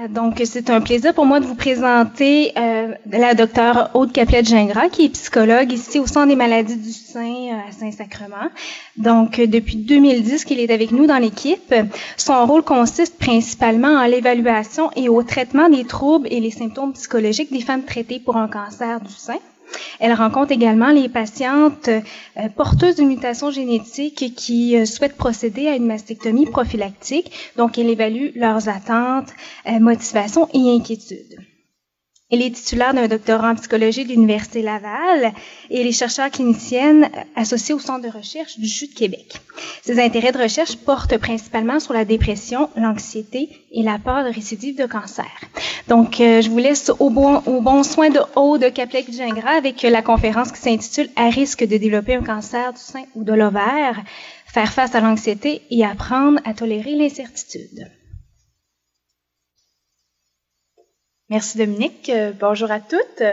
Donc, c'est un plaisir pour moi de vous présenter la docteure Aude Caplette-Gingras, qui est psychologue ici au Centre des maladies du sein à Saint-Sacrement. Donc, depuis 2010 qu'il est avec nous dans l'équipe. Son rôle consiste principalement en l'évaluation et au traitement des troubles et les symptômes psychologiques des femmes traitées pour un cancer du sein. Elle rencontre également les patientes porteuses d'une mutation génétique qui souhaitent procéder à une mastectomie prophylactique. Donc, elle évalue leurs attentes, motivations et inquiétudes. Elle est titulaire d'un doctorat en psychologie de l'Université Laval et elle est chercheure clinicienne associée au Centre de recherche du CHU de Québec. Ses intérêts de recherche portent principalement sur la dépression, l'anxiété et la peur de récidive de cancer. Donc, je vous laisse au bon soin de Aude Caplette-Gingras avec la conférence qui s'intitule « À risque de développer un cancer du sein ou de l'ovaire, faire face à l'anxiété et apprendre à tolérer l'incertitude ». Merci Dominique. Bonjour à toutes.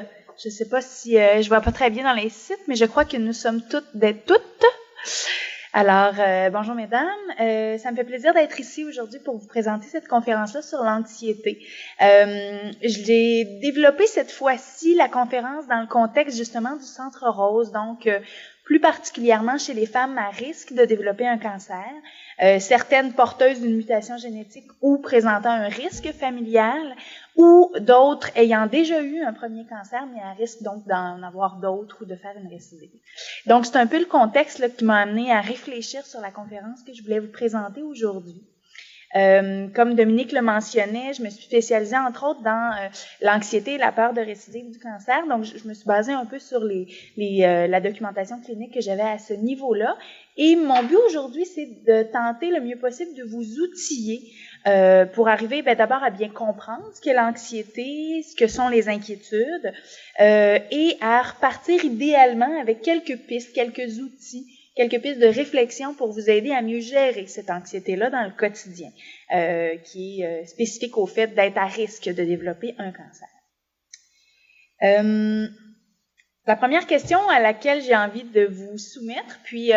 Je ne sais pas si je vois pas très bien dans les sites, mais je crois que nous sommes toutes des toutes. Alors, bonjour mesdames. Ça me fait plaisir d'être ici aujourd'hui pour vous présenter cette conférence-là sur l'anxiété. Je l'ai développée cette fois-ci, la conférence, dans le contexte justement du Centre Rose, donc plus particulièrement chez les femmes à risque de développer un cancer, certaines porteuses d'une mutation génétique ou présentant un risque familial, ou d'autres ayant déjà eu un premier cancer, mais à risque donc d'en avoir d'autres ou de faire une récidive. Donc, c'est un peu le contexte là, qui m'a amené à réfléchir sur la conférence que je voulais vous présenter aujourd'hui. Comme Dominique le mentionnait, je me suis spécialisée entre autres dans l'anxiété et la peur de récidive du cancer. Donc, je me suis basée un peu sur la documentation clinique que j'avais à ce niveau-là. Et mon but aujourd'hui, c'est de tenter le mieux possible de vous outiller pour arriver d'abord à bien comprendre ce qu'est l'anxiété, ce que sont les inquiétudes, et à repartir idéalement avec quelques pistes, quelques outils, quelques pistes de réflexion pour vous aider à mieux gérer cette anxiété-là dans le quotidien, qui est spécifique au fait d'être à risque de développer un cancer. La première question à laquelle j'ai envie de vous soumettre, puis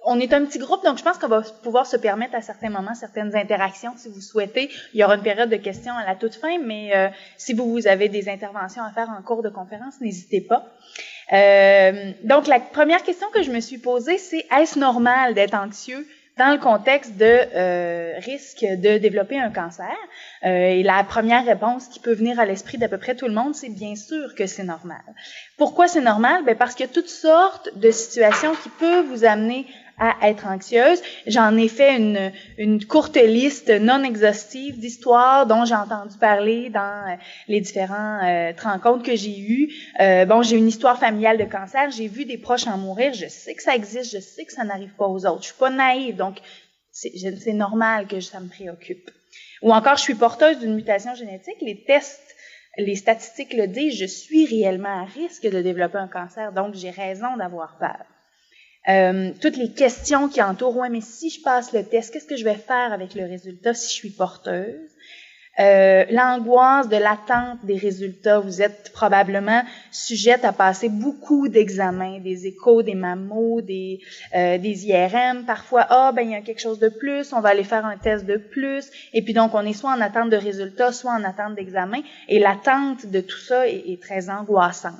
on est un petit groupe, donc je pense qu'on va pouvoir se permettre à certains moments certaines interactions si vous souhaitez. Il y aura une période de questions à la toute fin, mais si vous avez des interventions à faire en cours de conférence, n'hésitez pas. Donc, la première question que je me suis posée, c'est est-ce normal d'être anxieux dans le contexte de risque de développer un cancer? Et la première réponse qui peut venir à l'esprit d'à peu près tout le monde, c'est bien sûr que c'est normal. Pourquoi c'est normal? Bien, parce qu'il y a toutes sortes de situations qui peuvent vous amener à être anxieuse. J'en ai fait une courte liste non exhaustive d'histoires dont j'ai entendu parler dans les différentes rencontres que j'ai eues. J'ai une histoire familiale de cancer, j'ai vu des proches en mourir, je sais que ça existe, je sais que ça n'arrive pas aux autres. Je suis pas naïve, donc c'est normal que ça me préoccupe. Ou encore, je suis porteuse d'une mutation génétique, les tests, les statistiques le disent, je suis réellement à risque de développer un cancer, donc j'ai raison d'avoir peur. Toutes les questions qui entourent, ouais, mais si je passe le test, qu'est-ce que je vais faire avec le résultat si je suis porteuse? L'angoisse de l'attente des résultats. Vous êtes probablement sujette à passer beaucoup d'examens, des échos, des mammos, des IRM. Parfois, il y a quelque chose de plus, on va aller faire un test de plus. Et puis donc, on est soit en attente de résultats, soit en attente d'examen. Et l'attente de tout ça est très angoissante.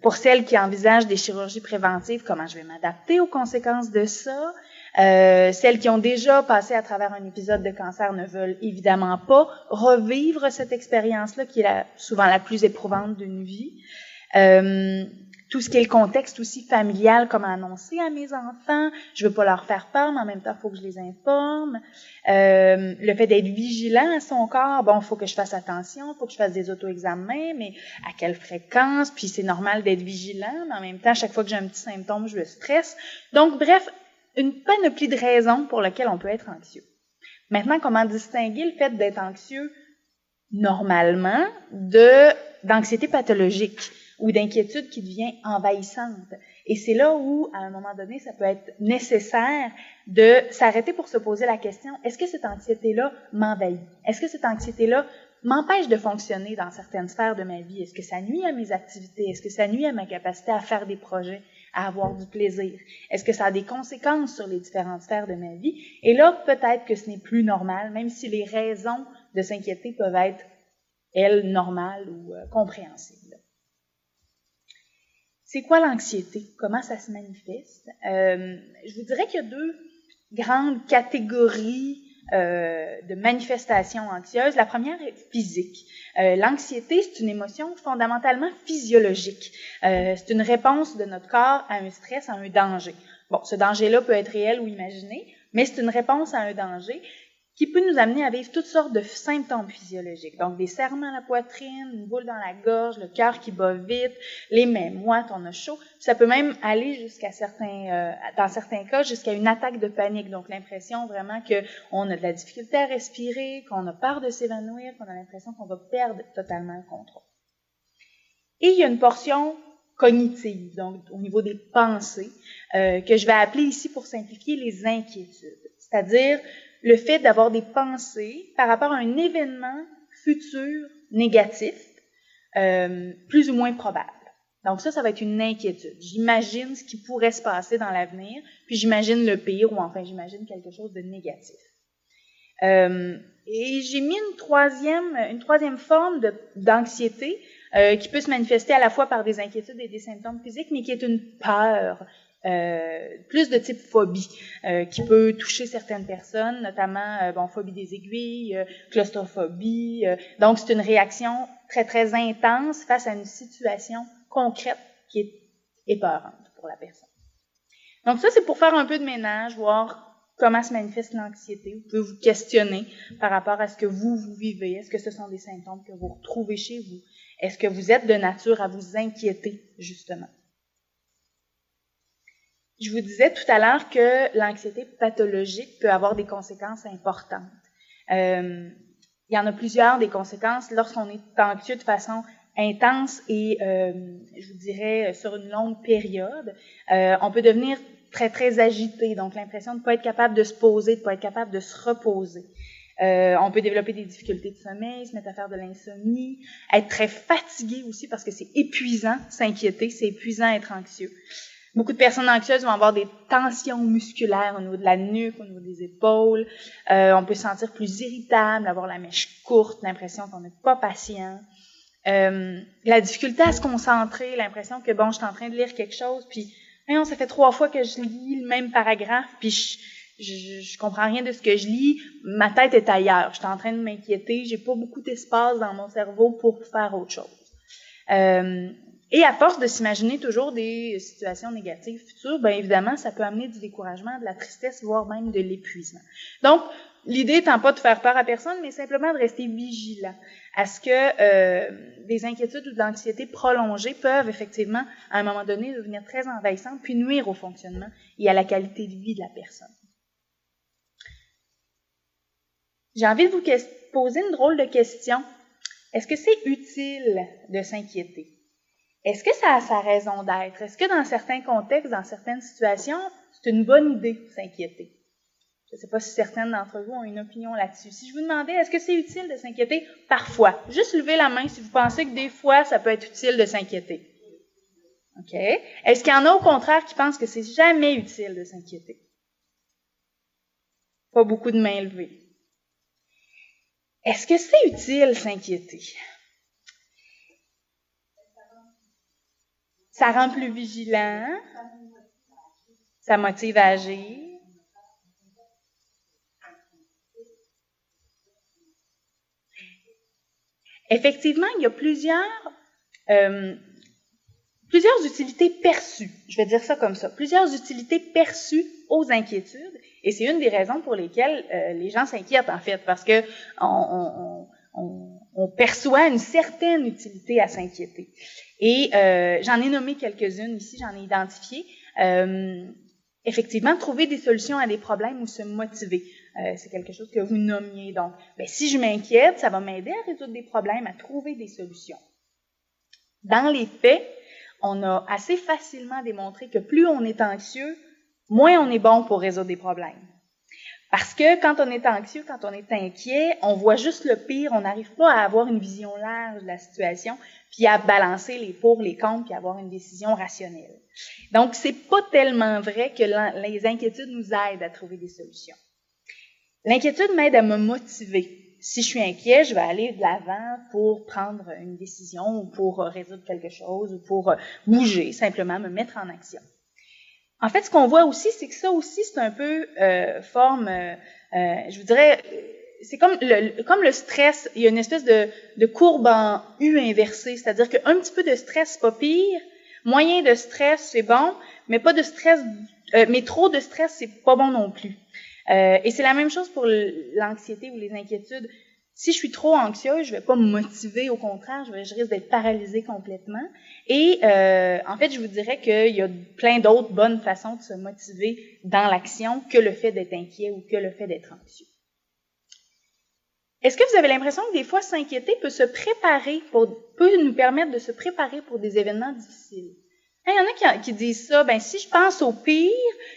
Pour celles qui envisagent des chirurgies préventives, comment je vais m'adapter aux conséquences de ça? Celles qui ont déjà passé à travers un épisode de cancer ne veulent évidemment pas revivre cette expérience-là qui est souvent la plus éprouvante d'une vie. Tout ce qui est le contexte aussi familial, comment annoncer à mes enfants, je veux pas leur faire peur, mais en même temps, il faut que je les informe. Le fait d'être vigilant à son corps, il faut que je fasse attention, il faut que je fasse des auto-examens, mais à quelle fréquence, puis c'est normal d'être vigilant, mais en même temps, à chaque fois que j'ai un petit symptôme, je le stresse. Donc, bref, une panoplie de raisons pour lesquelles on peut être anxieux. Maintenant, comment distinguer le fait d'être anxieux normalement d'anxiété pathologique ou d'inquiétude qui devient envahissante? Et c'est là où, à un moment donné, ça peut être nécessaire de s'arrêter pour se poser la question, est-ce que cette anxiété-là m'envahit? Est-ce que cette anxiété-là m'empêche de fonctionner dans certaines sphères de ma vie? Est-ce que ça nuit à mes activités? Est-ce que ça nuit à ma capacité à faire des projets, à avoir du plaisir? Est-ce que ça a des conséquences sur les différentes sphères de ma vie? Et là, peut-être que ce n'est plus normal, même si les raisons de s'inquiéter peuvent être, elles, normales ou compréhensibles. C'est quoi l'anxiété? Comment ça se manifeste? Je vous dirais qu'il y a deux grandes catégories de manifestations anxieuses. La première est physique. L'anxiété, c'est une émotion fondamentalement physiologique. C'est une réponse de notre corps à un stress, à un danger. Bon, ce danger-là peut être réel ou imaginé, mais c'est une réponse à un danger qui peut nous amener à vivre toutes sortes de symptômes physiologiques. Donc, des serrements à la poitrine, une boule dans la gorge, le cœur qui bat vite, les mains moites, on a chaud. Ça peut même aller jusqu'à dans certains cas, jusqu'à une attaque de panique. Donc, l'impression vraiment qu'on a de la difficulté à respirer, qu'on a peur de s'évanouir, qu'on a l'impression qu'on va perdre totalement le contrôle. Et il y a une portion cognitive, donc au niveau des pensées, que je vais appeler ici, pour simplifier, les inquiétudes. C'est-à-dire le fait d'avoir des pensées par rapport à un événement futur négatif, plus ou moins probable. Donc ça va être une inquiétude. J'imagine ce qui pourrait se passer dans l'avenir, puis j'imagine le pire, ou enfin j'imagine quelque chose de négatif. Et j'ai mis une troisième forme d'anxiété qui peut se manifester à la fois par des inquiétudes et des symptômes physiques, mais qui est une peur, plus de type phobie, qui peut toucher certaines personnes, notamment phobie des aiguilles, claustrophobie. Donc, c'est une réaction très, très intense face à une situation concrète qui est épeurante pour la personne. Donc, ça, c'est pour faire un peu de ménage, voir comment se manifeste l'anxiété. Vous pouvez vous questionner par rapport à ce que vous vivez. Est-ce que ce sont des symptômes que vous retrouvez chez vous? Est-ce que vous êtes de nature à vous inquiéter, justement? Je vous disais tout à l'heure que l'anxiété pathologique peut avoir des conséquences importantes. Il y en a plusieurs des conséquences lorsqu'on est anxieux de façon intense et, je vous dirais, sur une longue période. On peut devenir très, très agité, donc l'impression de ne pas être capable de se poser, de ne pas être capable de se reposer. On peut développer des difficultés de sommeil, se mettre à faire de l'insomnie, être très fatigué aussi parce que c'est épuisant s'inquiéter, c'est épuisant être anxieux. Beaucoup de personnes anxieuses vont avoir des tensions musculaires au niveau de la nuque, au niveau des épaules. On peut se sentir plus irritable, avoir la mèche courte, l'impression qu'on n'est pas patient. La difficulté à se concentrer, l'impression que, je suis en train de lire quelque chose, puis, non, ça fait 3 fois que je lis le même paragraphe, puis je comprends rien de ce que je lis, ma tête est ailleurs, je suis en train de m'inquiéter, j'ai pas beaucoup d'espace dans mon cerveau pour faire autre chose. Et à force de s'imaginer toujours des situations négatives futures, bien évidemment, ça peut amener du découragement, de la tristesse, voire même de l'épuisement. Donc, l'idée étant pas de faire peur à personne, mais simplement de rester vigilant à ce que des inquiétudes ou de l'anxiété prolongées peuvent effectivement, à un moment donné, devenir très envahissantes, puis nuire au fonctionnement et à la qualité de vie de la personne. J'ai envie de vous poser une drôle de question. Est-ce que c'est utile de s'inquiéter? Est-ce que ça a sa raison d'être? Est-ce que dans certains contextes, dans certaines situations, c'est une bonne idée de s'inquiéter? Je ne sais pas si certaines d'entre vous ont une opinion là-dessus. Si je vous demandais, est-ce que c'est utile de s'inquiéter? Parfois. Juste levez la main si vous pensez que des fois, ça peut être utile de s'inquiéter. OK? Est-ce qu'il y en a au contraire qui pensent que c'est jamais utile de s'inquiéter? Pas beaucoup de mains levées. Est-ce que c'est utile s'inquiéter? Ça rend plus vigilant, ça motive à agir. Effectivement, il y a plusieurs utilités perçues, je vais dire ça comme ça, plusieurs utilités perçues aux inquiétudes, et c'est une des raisons pour lesquelles les gens s'inquiètent en fait, parce que on perçoit une certaine utilité à s'inquiéter. Et j'en ai nommé quelques-unes ici, j'en ai identifié. Effectivement, trouver des solutions à des problèmes ou se motiver, c'est quelque chose que vous nommiez. Donc, si je m'inquiète, ça va m'aider à résoudre des problèmes, à trouver des solutions. Dans les faits, on a assez facilement démontré que plus on est anxieux, moins on est bon pour résoudre des problèmes. Parce que quand on est anxieux, quand on est inquiet, on voit juste le pire, on n'arrive pas à avoir une vision large de la situation, puis à balancer les pour, les contre, puis à avoir une décision rationnelle. Donc, c'est pas tellement vrai que les inquiétudes nous aident à trouver des solutions. L'inquiétude m'aide à me motiver. Si je suis inquiet, je vais aller de l'avant pour prendre une décision ou pour résoudre quelque chose ou pour bouger, simplement me mettre en action. En fait, ce qu'on voit aussi, c'est que ça aussi, c'est un peu je vous dirais, c'est comme le stress, il y a une espèce de courbe en U inversée, c'est-à-dire qu'un petit peu de stress, c'est pas pire, moyen de stress, c'est bon, mais pas de stress, mais trop de stress, c'est pas bon non plus. Et c'est la même chose pour l'anxiété ou les inquiétudes. Si je suis trop anxieuse, je vais pas me motiver, au contraire, je risque d'être paralysée complètement. Et en fait, je vous dirais qu'il y a plein d'autres bonnes façons de se motiver dans l'action que le fait d'être inquiet ou que le fait d'être anxieux. Est-ce que vous avez l'impression que des fois, s'inquiéter peut nous permettre de se préparer pour des événements difficiles? Il y en a qui disent ça, si je pense au pire,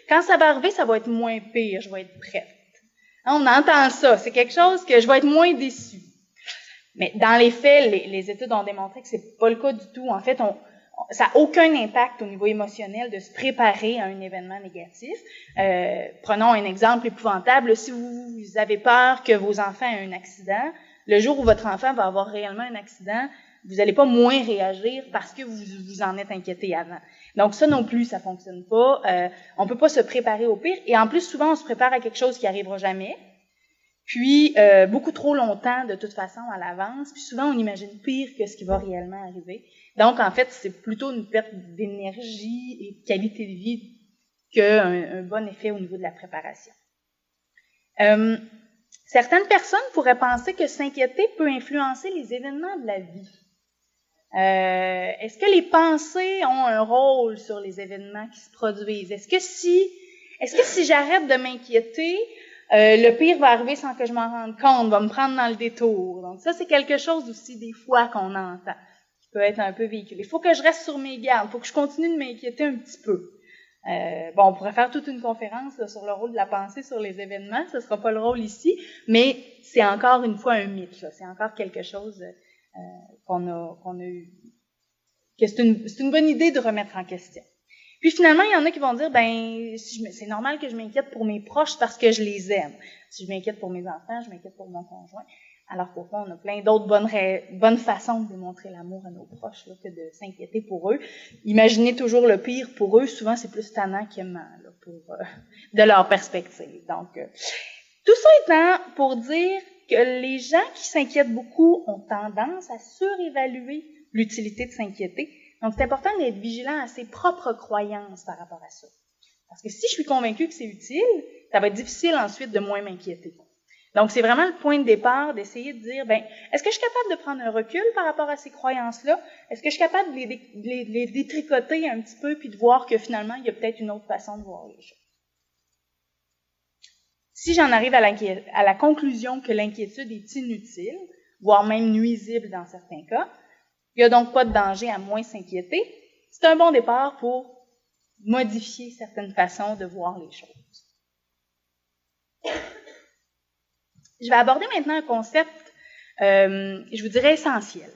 quand ça va arriver, ça va être moins pire, je vais être prête. On entend ça, c'est quelque chose que je vais être moins déçue. Mais dans les faits, les études ont démontré que c'est pas le cas du tout. En fait, ça n'a aucun impact au niveau émotionnel de se préparer à un événement négatif. Prenons un exemple épouvantable. Si vous avez peur que vos enfants aient un accident, le jour où votre enfant va avoir réellement un accident, vous n'allez pas moins réagir parce que vous en êtes inquiété avant. Donc ça non plus, ça fonctionne pas. On peut pas se préparer au pire. Et en plus, souvent, on se prépare à quelque chose qui arrivera jamais. Puis, beaucoup trop longtemps, de toute façon, à l'avance. Puis souvent, on imagine pire que ce qui va réellement arriver. Donc, en fait, c'est plutôt une perte d'énergie et de qualité de vie qu'un bon effet au niveau de la préparation. Certaines personnes pourraient penser que s'inquiéter peut influencer les événements de la vie. Est-ce que les pensées ont un rôle sur les événements qui se produisent? Est-ce que si j'arrête de m'inquiéter, le pire va arriver sans que je m'en rende compte, va me prendre dans le détour? Donc ça, c'est quelque chose aussi des fois qu'on entend, qui peut être un peu véhiculé. Il faut que je reste sur mes gardes, il faut que je continue de m'inquiéter un petit peu. On pourrait faire toute une conférence là, sur le rôle de la pensée sur les événements, ce ne sera pas le rôle ici, mais c'est encore une fois un mythe, là. C'est encore quelque chose qu'on a eu, que c'est une bonne idée de remettre en question. Puis finalement, il y en a qui vont dire, c'est normal que je m'inquiète pour mes proches parce que je les aime. Si je m'inquiète pour mes enfants, je m'inquiète pour mon conjoint. Alors qu'au fond, on a plein d'autres bonnes façons de démontrer l'amour à nos proches là, que de s'inquiéter pour eux. Imaginez toujours le pire pour eux. Souvent, c'est plus tannant qu'aimant là, de leur perspective. Donc, tout ça étant pour dire que les gens qui s'inquiètent beaucoup ont tendance à surévaluer l'utilité de s'inquiéter. Donc, c'est important d'être vigilant à ses propres croyances par rapport à ça. Parce que si je suis convaincue que c'est utile, ça va être difficile ensuite de moins m'inquiéter. Donc, c'est vraiment le point de départ d'essayer de dire, est-ce que je suis capable de prendre un recul par rapport à ces croyances-là? Est-ce que je suis capable de les détricoter un petit peu puis de voir que finalement, il y a peut-être une autre façon de voir les choses? Si j'en arrive à la conclusion que l'inquiétude est inutile, voire même nuisible dans certains cas, il n'y a donc pas de danger à moins s'inquiéter, c'est un bon départ pour modifier certaines façons de voir les choses. Je vais aborder maintenant un concept, je vous dirais, essentiel.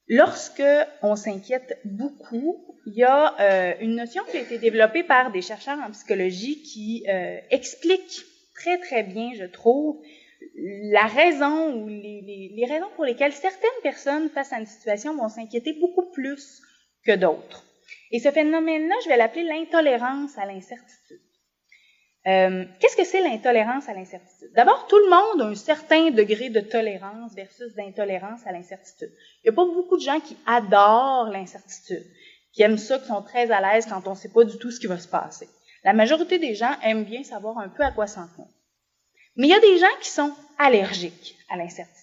Lorsque on s'inquiète beaucoup, il y a une notion qui a été développée par des chercheurs en psychologie qui explique très, très bien, je trouve, la raison ou les raisons pour lesquelles certaines personnes face à une situation vont s'inquiéter beaucoup plus que d'autres. Et ce phénomène-là, je vais l'appeler l'intolérance à l'incertitude. Qu'est-ce que c'est l'intolérance à l'incertitude? D'abord, tout le monde a un certain degré de tolérance versus d'intolérance à l'incertitude. Il n'y a pas beaucoup de gens qui adorent l'incertitude, qui aiment ça, qui sont très à l'aise quand on ne sait pas du tout ce qui va se passer. La majorité des gens aiment bien savoir un peu à quoi s'en tenir. Mais il y a des gens qui sont allergiques à l'incertitude.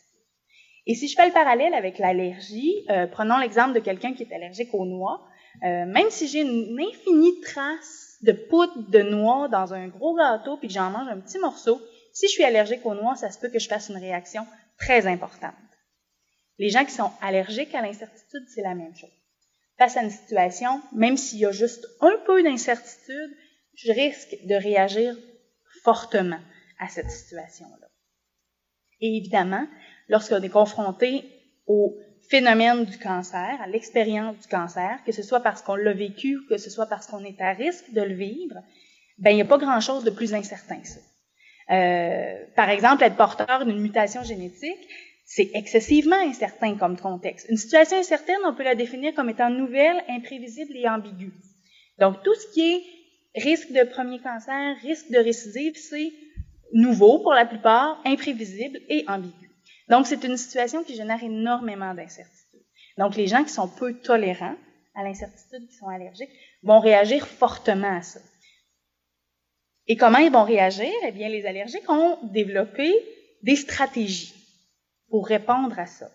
Et si je fais le parallèle avec l'allergie, prenons l'exemple de quelqu'un qui est allergique aux noix, même si j'ai une infinie trace de poudre de noix dans un gros gâteau puis que j'en mange un petit morceau, si je suis allergique aux noix, ça se peut que je fasse une réaction très importante. Les gens qui sont allergiques à l'incertitude, c'est la même chose. Face à une situation, même s'il y a juste un peu d'incertitude, je risque de réagir fortement à cette situation-là. Et évidemment, lorsqu'on est confronté au phénomène du cancer, à l'expérience du cancer, que ce soit parce qu'on l'a vécu ou que ce soit parce qu'on est à risque de le vivre, ben il n'y a pas grand-chose de plus incertain que ça. Par exemple, être porteur d'une mutation génétique, c'est excessivement incertain comme contexte. Une situation incertaine, on peut la définir comme étant nouvelle, imprévisible et ambiguë. Donc, tout ce qui est risque de premier cancer, risque de récidive, c'est nouveau pour la plupart, imprévisible et ambigu. Donc, c'est une situation qui génère énormément d'incertitudes. Donc, les gens qui sont peu tolérants à l'incertitude, qui sont allergiques, vont réagir fortement à ça. Et comment ils vont réagir? Eh bien, les allergiques ont développé des stratégies pour répondre à ça.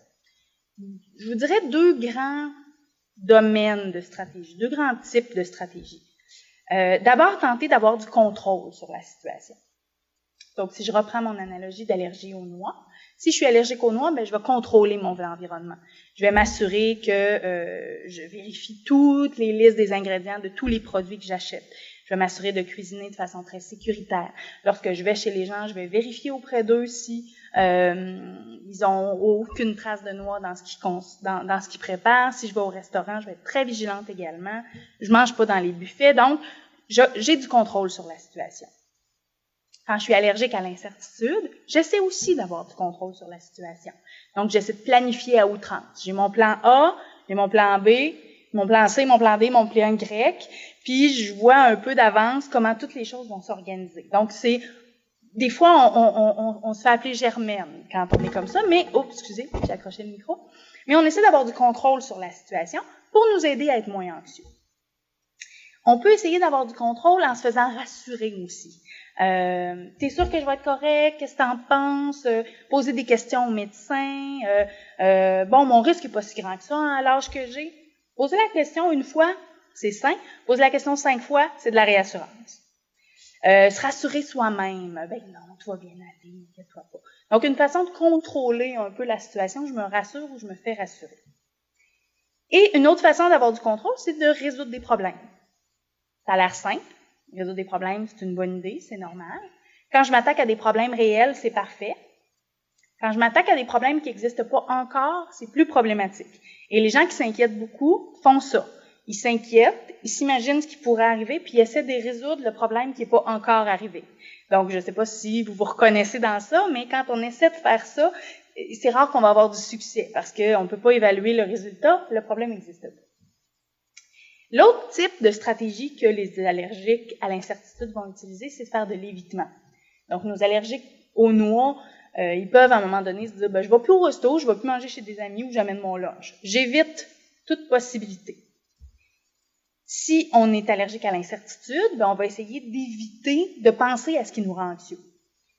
Je vous dirais 2 grands domaines de stratégie, 2 grands types de stratégies. D'abord, tenter d'avoir du contrôle sur la situation. Donc, si je reprends mon analogie d'allergie aux noix, si je suis allergique aux noix, ben, je vais contrôler mon environnement. Je vais m'assurer que je vérifie toutes les listes des ingrédients de tous les produits que j'achète. Je vais m'assurer de cuisiner de façon très sécuritaire. Lorsque je vais chez les gens, je vais vérifier auprès d'eux si ils ont aucune trace de noix dans ce qu'ils préparent. Si je vais au restaurant, je vais être très vigilante également. Je mange pas dans les buffets, donc j'ai du contrôle sur la situation. Quand je suis allergique à l'incertitude, j'essaie aussi d'avoir du contrôle sur la situation. Donc, j'essaie de planifier à outrance. J'ai mon plan A, j'ai mon plan B, mon plan C, mon plan D, mon plan Y, puis je vois un peu d'avance comment toutes les choses vont s'organiser. Donc, c'est des fois, on se fait appeler Germaine quand on est comme ça, mais, excusez, j'ai accroché le micro, mais on essaie d'avoir du contrôle sur la situation pour nous aider à être moins anxieux. On peut essayer d'avoir du contrôle en se faisant rassurer aussi. T'es sûr que je vais être correct? Qu'est-ce que t'en penses? Poser des questions au médecin. Bon, mon risque n'est pas si grand que ça à l'âge que j'ai. Poser la question une fois, c'est sain. Poser la question 5 fois, c'est de la réassurance. Se rassurer soi-même. Ben non, tout va bien aller, n'inquiète-toi pas. Donc, une façon de contrôler un peu la situation, je me rassure ou je me fais rassurer. Et une autre façon d'avoir du contrôle, c'est de résoudre des problèmes. Ça a l'air simple. Résoudre des problèmes, c'est une bonne idée, c'est normal. Quand je m'attaque à des problèmes réels, c'est parfait. Quand je m'attaque à des problèmes qui n'existent pas encore, c'est plus problématique. Et les gens qui s'inquiètent beaucoup font ça. Ils s'inquiètent, ils s'imaginent ce qui pourrait arriver, puis ils essaient de résoudre le problème qui n'est pas encore arrivé. Donc, je ne sais pas si vous vous reconnaissez dans ça, mais quand on essaie de faire ça, c'est rare qu'on va avoir du succès, parce qu'on ne peut pas évaluer le résultat, le problème n'existe pas. L'autre type de stratégie que les allergiques à l'incertitude vont utiliser, c'est de faire de l'évitement. Donc, nos allergiques aux noix, ils peuvent à un moment donné se dire, je ne vais plus au resto, je ne vais plus manger chez des amis ou j'amène mon lunch. J'évite toute possibilité. Si on est allergique à l'incertitude, on va essayer d'éviter de penser à ce qui nous rend anxieux.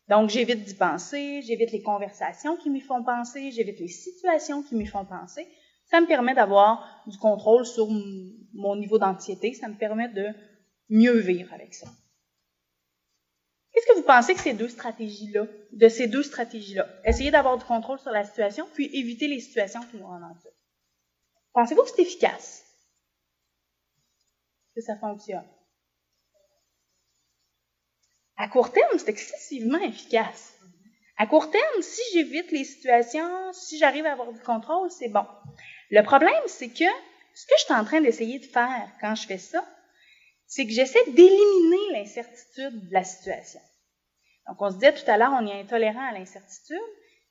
Donc, j'évite d'y penser, j'évite les conversations qui m'y font penser, j'évite les situations qui m'y font penser. Ça me permet d'avoir du contrôle sur mon niveau d'anxiété. Ça me permet de mieux vivre avec ça. Qu'est-ce que vous pensez que ces deux stratégies-là, essayer d'avoir du contrôle sur la situation, puis éviter les situations qui nous rendent anxieux. Pensez-vous que c'est efficace? Que ça fonctionne? À court terme, c'est excessivement efficace. À court terme, si j'évite les situations, si j'arrive à avoir du contrôle, c'est bon. Le problème, c'est que ce que je suis en train d'essayer de faire quand je fais ça, c'est que j'essaie d'éliminer l'incertitude de la situation. Donc, on se disait tout à l'heure, on est intolérant à l'incertitude.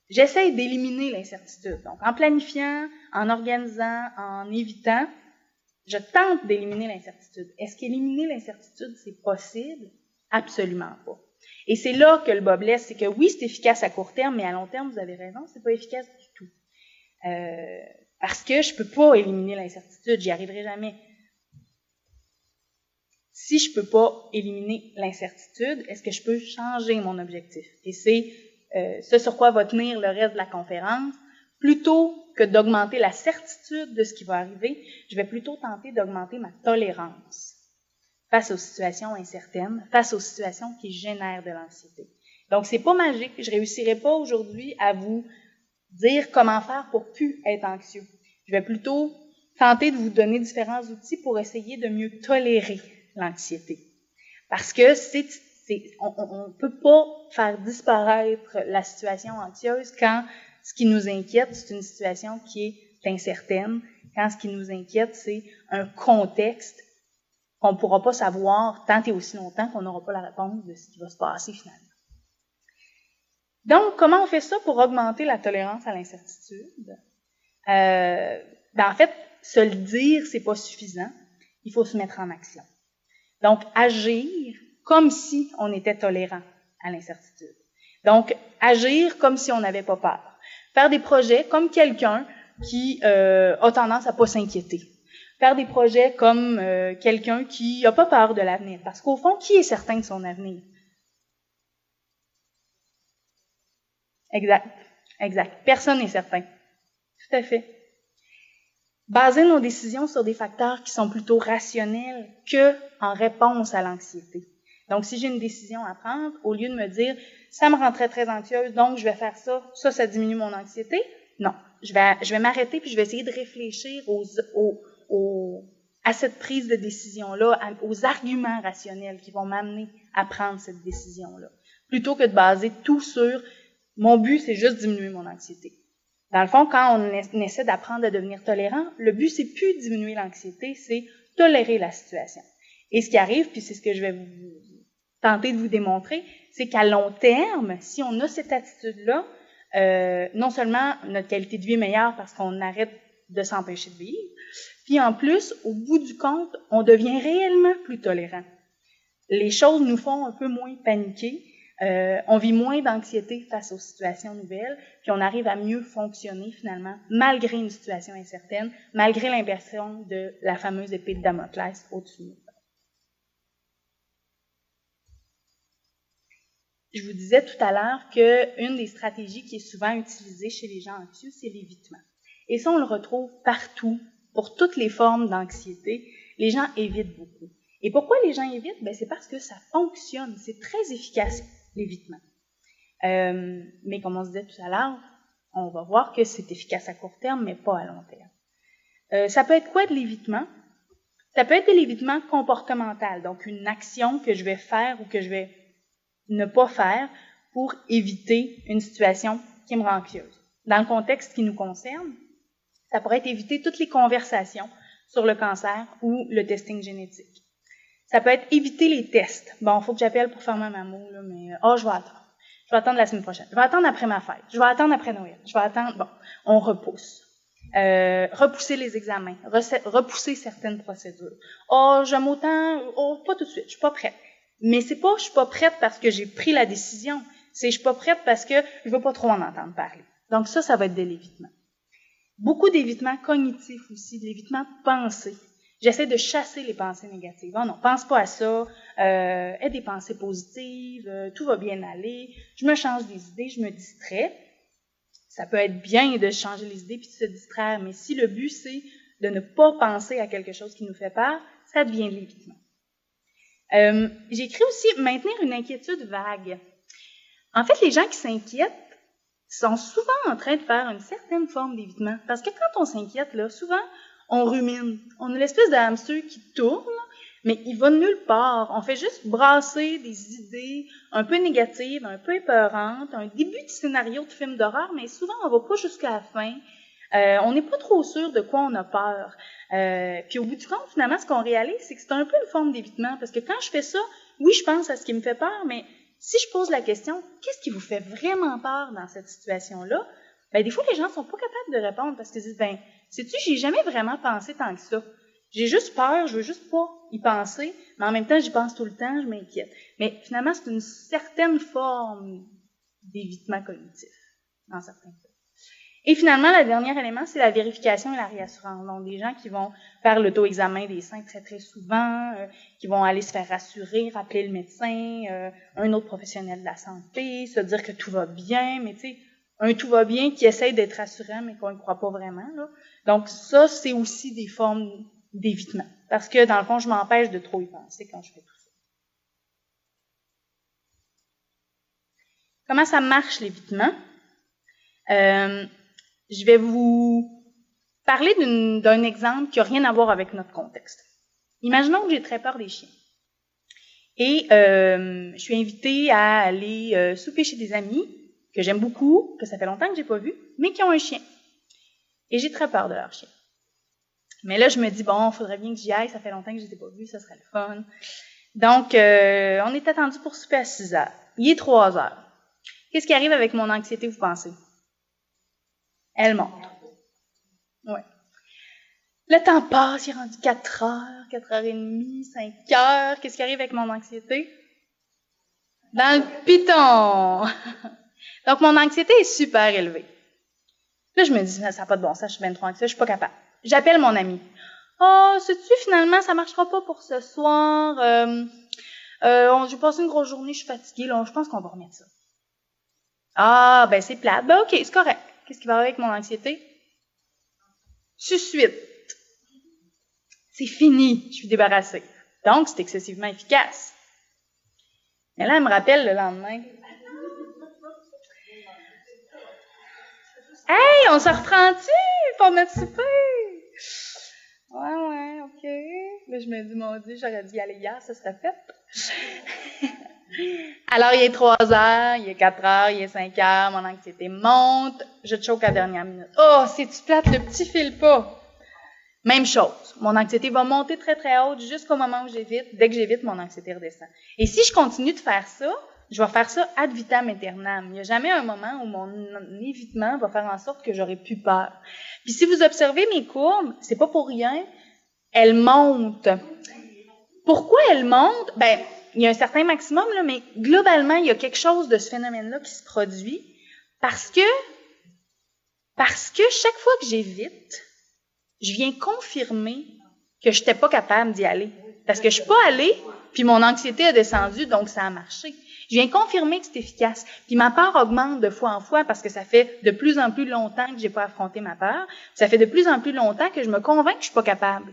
J'essaie d'éliminer l'incertitude. Donc, en planifiant, en organisant, en évitant, je tente d'éliminer l'incertitude. Est-ce qu'éliminer l'incertitude, c'est possible? Absolument pas. Et c'est là que le bas blesse, c'est que oui, c'est efficace à court terme, mais à long terme, vous avez raison, c'est pas efficace du tout. Parce que je peux pas éliminer l'incertitude, j'y arriverai jamais. Si je peux pas éliminer l'incertitude, est-ce que je peux changer mon objectif? Et c'est ce sur quoi va tenir le reste de la conférence. Plutôt que d'augmenter la certitude de ce qui va arriver, je vais plutôt tenter d'augmenter ma tolérance face aux situations incertaines, face aux situations qui génèrent de l'anxiété. Donc, c'est pas magique. Je réussirai pas aujourd'hui à vous dire comment faire pour plus être anxieux. Je vais plutôt tenter de vous donner différents outils pour essayer de mieux tolérer l'anxiété. Parce que c'est On peut pas faire disparaître la situation anxieuse quand ce qui nous inquiète, c'est une situation qui est incertaine, quand ce qui nous inquiète, c'est un contexte qu'on ne pourra pas savoir tant et aussi longtemps qu'on n'aura pas la réponse de ce qui va se passer finalement. Donc, comment on fait ça pour augmenter la tolérance à l'incertitude? En fait, se le dire, c'est pas suffisant. Il faut se mettre en action. Donc, agir comme si on était tolérant à l'incertitude. Donc, agir comme si on n'avait pas peur. Faire des projets comme quelqu'un qui a tendance à pas s'inquiéter. Faire des projets comme quelqu'un qui n'a pas peur de l'avenir. Parce qu'au fond, qui est certain de son avenir? Exact. Personne n'est certain. Tout à fait. Baser nos décisions sur des facteurs qui sont plutôt rationnels qu'en réponse à l'anxiété. Donc, si j'ai une décision à prendre, au lieu de me dire « ça me rend très, très anxieuse, donc je vais faire ça, ça diminue mon anxiété », non. Je vais m'arrêter puis je vais essayer de réfléchir à cette prise de décision-là, aux arguments rationnels qui vont m'amener à prendre cette décision-là, plutôt que de baser tout sur « mon but, c'est juste diminuer mon anxiété ». Dans le fond, quand on essaie d'apprendre à devenir tolérant, le but, c'est plus diminuer l'anxiété, c'est tolérer la situation. Et ce qui arrive, puis c'est ce que je vais tenter de vous démontrer, c'est qu'à long terme, si on a cette attitude-là, non seulement notre qualité de vie est meilleure parce qu'on arrête de s'empêcher de vivre, puis en plus, au bout du compte, on devient réellement plus tolérant. Les choses nous font un peu moins paniquer, on vit moins d'anxiété face aux situations nouvelles, puis on arrive à mieux fonctionner finalement, malgré une situation incertaine, malgré l'impression de la fameuse épée de Damoclès au-dessus de nous. Je vous disais tout à l'heure qu'une des stratégies qui est souvent utilisée chez les gens anxieux, c'est l'évitement. Et ça, on le retrouve partout, pour toutes les formes d'anxiété. Les gens évitent beaucoup. Et pourquoi les gens évitent? Ben, c'est parce que ça fonctionne, c'est très efficace, l'évitement. Mais comme on se disait tout à l'heure, on va voir que c'est efficace à court terme, mais pas à long terme. Ça peut être quoi de l'évitement? Ça peut être de l'évitement comportemental, donc une action que je vais faire ou que je vais ne pas faire pour éviter une situation qui me rend anxieuse. Dans le contexte qui nous concerne, ça pourrait être éviter toutes les conversations sur le cancer ou le testing génétique. Ça peut être éviter les tests. Bon, il faut que j'appelle pour faire ma mammo, là, mais je vais attendre. Je vais attendre la semaine prochaine. Je vais attendre après ma fête. Je vais attendre après Noël. Je vais attendre. Bon, on repousse. Repousser les examens. Repousser certaines procédures. J'aime autant. Pas tout de suite. Je suis pas prête. Mais c'est pas je suis pas prête parce que j'ai pris la décision. C'est je suis pas prête parce que je veux pas trop en entendre parler. Donc ça va être de l'évitement. Beaucoup d'évitement cognitif aussi, de l'évitement de pensée. J'essaie de chasser les pensées négatives. Oh non, pense pas à ça, aie des pensées positives, tout va bien aller, je me change des idées, je me distrais. Ça peut être bien de changer les idées puis de se distraire, mais si le but c'est de ne pas penser à quelque chose qui nous fait peur, ça devient de l'évitement. J'ai écrit aussi maintenir une inquiétude vague. En fait, les gens qui s'inquiètent sont souvent en train de faire une certaine forme d'évitement. Parce que quand on s'inquiète, là, souvent, on rumine. On a l'espèce de hamster qui tourne, mais il va nulle part. On fait juste brasser des idées un peu négatives, un peu épeurantes, un début de scénario de film d'horreur, mais souvent, on va pas jusqu'à la fin. On n'est pas trop sûr de quoi on a peur. Puis au bout du compte, finalement, ce qu'on réalise, c'est que c'est un peu une forme d'évitement. Parce que quand je fais ça, oui, je pense à ce qui me fait peur, mais si je pose la question, qu'est-ce qui vous fait vraiment peur dans cette situation-là? Ben, des fois, les gens sont pas capables de répondre parce qu'ils disent, sais-tu, j'y ai jamais vraiment pensé tant que ça. J'ai juste peur, je veux juste pas y penser, mais en même temps, j'y pense tout le temps, je m'inquiète. Mais finalement, c'est une certaine forme d'évitement cognitif, dans certains cas. Et finalement, le dernier élément, c'est la vérification et la réassurance. Donc, des gens qui vont faire l'auto-examen des seins très, très souvent, qui vont aller se faire rassurer, rappeler le médecin, un autre professionnel de la santé, se dire que tout va bien, mais tu sais, un tout va bien qui essaye d'être rassurant, mais qu'on ne croit pas vraiment, là. Donc, ça, c'est aussi des formes d'évitement. Parce que, dans le fond, je m'empêche de trop y penser quand je fais tout ça. Comment ça marche, l'évitement? Je vais vous parler d'un exemple qui n'a rien à voir avec notre contexte. Imaginons que j'ai très peur des chiens. Et je suis invitée à aller souper chez des amis que j'aime beaucoup, que ça fait longtemps que j'ai pas vu, mais qui ont un chien. Et j'ai très peur de leur chien. Mais là, je me dis, bon, il faudrait bien que j'y aille, ça fait longtemps que je les ai pas vus, ça serait le fun. Donc, on est attendu pour souper à 6 heures. Il est 3 heures. Qu'est-ce qui arrive avec mon anxiété, vous pensez? Elle monte. Ouais. Le temps passe, il est rendu 4 heures, 4h30, 5 heures. Qu'est-ce qui arrive avec mon anxiété? Dans le piton! Donc, mon anxiété est super élevée. Là, je me dis, ça n'a pas de bon sens, je suis bien trop anxieuse, je suis pas capable. J'appelle mon ami. Oh, sais-tu, finalement, ça marchera pas pour ce soir. J'ai passé une grosse journée, je suis fatiguée, là, je pense qu'on va remettre ça. Ah, ben c'est plate. Ben ok, c'est correct. Qu'est-ce qui va avec mon anxiété? Tout de suite. C'est fini, je suis débarrassée. Donc, c'est excessivement efficace. Mais là, elle me rappelle le lendemain. Hey, on se reprend-tu pour notre souper? Ouais, ok. Là, je me dis, mon Dieu, j'aurais dû y aller hier, ça serait fait. Alors, il est 3 heures, il est 4 heures, il est 5 heures, mon anxiété monte, je choque à la dernière minute. Oh, c'est-tu plate, le petit file pas? Même chose. Mon anxiété va monter très, très haute jusqu'au moment où j'évite. Dès que j'évite, mon anxiété redescend. Et si je continue de faire ça, je vais faire ça ad vitam aeternam. Il n'y a jamais un moment où mon évitement va faire en sorte que j'aurai plus peur. Puis si vous observez mes courbes, c'est pas pour rien, elles montent. Pourquoi elles montent? Ben, il y a un certain maximum, là, mais globalement, il y a quelque chose de ce phénomène-là qui se produit parce que chaque fois que j'évite, je viens confirmer que je n'étais pas capable d'y aller. Parce que je suis pas allée, puis mon anxiété a descendu, donc ça a marché. Je viens confirmer que c'est efficace. Puis ma peur augmente de fois en fois parce que ça fait de plus en plus longtemps que j'ai pas affronté ma peur. Ça fait de plus en plus longtemps que je me convainc que je suis pas capable.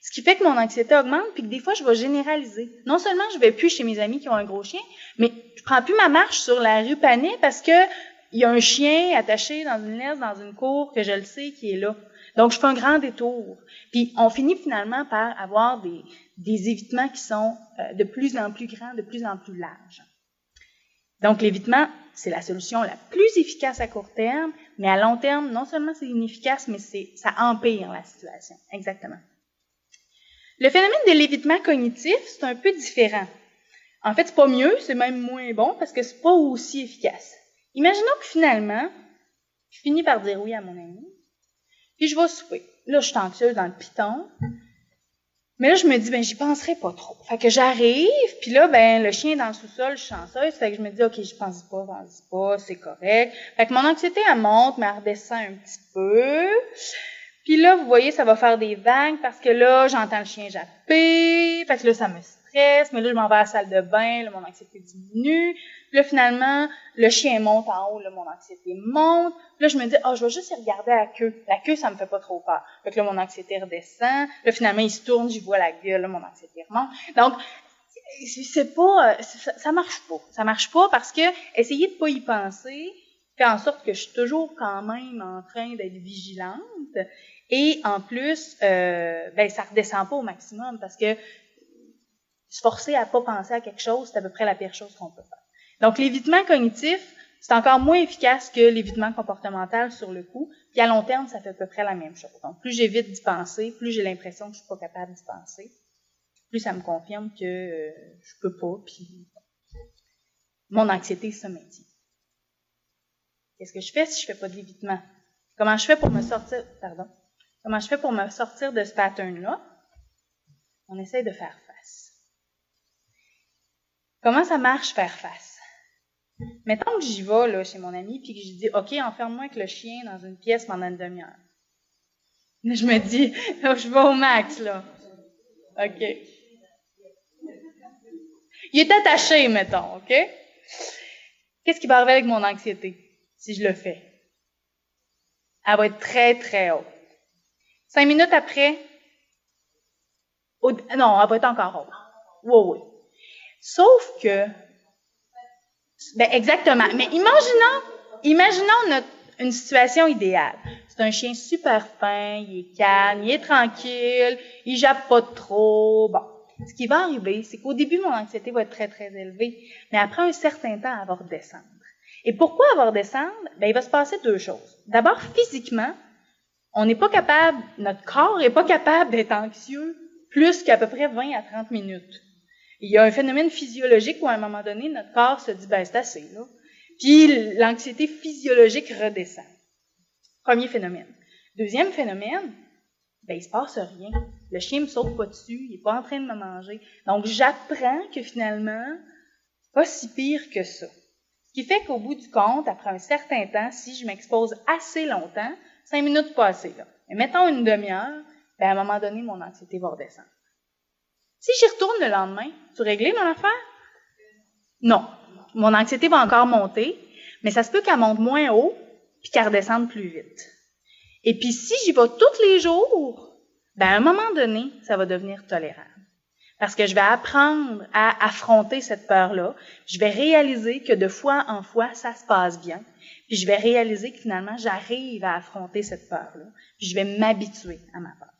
Ce qui fait que mon anxiété augmente, puis que des fois, je vais généraliser. Non seulement je vais plus chez mes amis qui ont un gros chien, mais je prends plus ma marche sur la rue Panet parce que il y a un chien attaché dans une laisse, dans une cour, que je le sais, qui est là. Donc, je fais un grand détour. Puis, on finit finalement par avoir des évitements qui sont de plus en plus grands, de plus en plus larges. Donc, l'évitement, c'est la solution la plus efficace à court terme, mais à long terme, non seulement c'est inefficace, mais ça empire la situation. Exactement. Le phénomène de l'évitement cognitif, c'est un peu différent. En fait, c'est pas mieux, c'est même moins bon parce que c'est pas aussi efficace. Imaginons que finalement, je finis par dire oui à mon ami, puis je vais souper. Là, je suis anxieuse dans le piton. Mais là, je me dis, ben, j'y penserai pas trop. Fait que j'arrive, puis là, ben, le chien est dans le sous-sol, je suis chanceuse. Fait que je me dis, OK, je pense pas, c'est correct. Fait que mon anxiété, elle monte, mais elle redescend un petit peu. Puis là, vous voyez, ça va faire des vagues parce que là, j'entends le chien japper. Fait que là, ça me stresse. Mais là, je m'en vais à la salle de bain, là, mon anxiété diminue. Puis là, finalement, le chien monte en haut, là, mon anxiété monte. Puis là, je me dis, je vais juste y regarder la queue. La queue, ça me fait pas trop peur. Fait que là, mon anxiété redescend. Là, finalement, il se tourne, j'y vois la gueule, là, mon anxiété remonte. Donc, c'est pas, ça marche pas. Ça marche pas parce que essayer de pas y penser fait en sorte que je suis toujours quand même en train d'être vigilante. Et en plus, ça redescend pas au maximum parce que se forcer à pas penser à quelque chose, c'est à peu près la pire chose qu'on peut faire. Donc, l'évitement cognitif, c'est encore moins efficace que l'évitement comportemental sur le coup. Puis à long terme, ça fait à peu près la même chose. Donc, plus j'évite d'y penser, plus j'ai l'impression que je suis pas capable d'y penser, plus ça me confirme que je peux pas, puis mon anxiété se maintient. Qu'est-ce que je fais si je fais pas de l'évitement? Comment je fais pour me sortir de ce pattern-là? On essaie de faire face. Comment ça marche, faire face? Mettons que j'y vais là, chez mon ami puis que je dis « OK, enferme-moi avec le chien dans une pièce pendant une demi-heure. » Là, je me dis « Je vais au max, là. » OK. Il est attaché, mettons, OK? Qu'est-ce qui va arriver avec mon anxiété si je le fais? Elle va être très, très haute. 5 minutes après, non, elle va être encore haute. Oui. Sauf que, exactement. Mais imaginons une situation idéale. C'est un chien super fin, il est calme, il est tranquille, il jappe pas trop. Bon. ce qui va arriver, c'est qu'au début, mon anxiété va être très, très élevée, mais après un certain temps, elle va redescendre. Et pourquoi elle va redescendre? Il va se passer deux choses. D'abord, physiquement, on n'est pas capable, notre corps n'est pas capable d'être anxieux plus qu'à peu près 20 à 30 minutes. Il y a un phénomène physiologique où, à un moment donné, notre corps se dit, c'est assez, là. Puis, l'anxiété physiologique redescend. Premier phénomène. Deuxième phénomène, il se passe rien. Le chien me saute pas dessus, il est pas en train de me manger. Donc, j'apprends que finalement, c'est pas si pire que ça. Ce qui fait qu'au bout du compte, après un certain temps, si je m'expose assez longtemps, 5 minutes pas assez, là. Mais mettons une demi-heure, à un moment donné, mon anxiété va redescendre. Si j'y retourne le lendemain, tu réglé mon affaire? Non. Mon anxiété va encore monter, mais ça se peut qu'elle monte moins haut, puis qu'elle redescende plus vite. Et puis, si j'y vais tous les jours, à un moment donné, ça va devenir tolérable. Parce que je vais apprendre à affronter cette peur-là. Je vais réaliser que de fois en fois, ça se passe bien. Puis je vais réaliser que finalement, j'arrive à affronter cette peur-là. Puis je vais m'habituer à ma peur.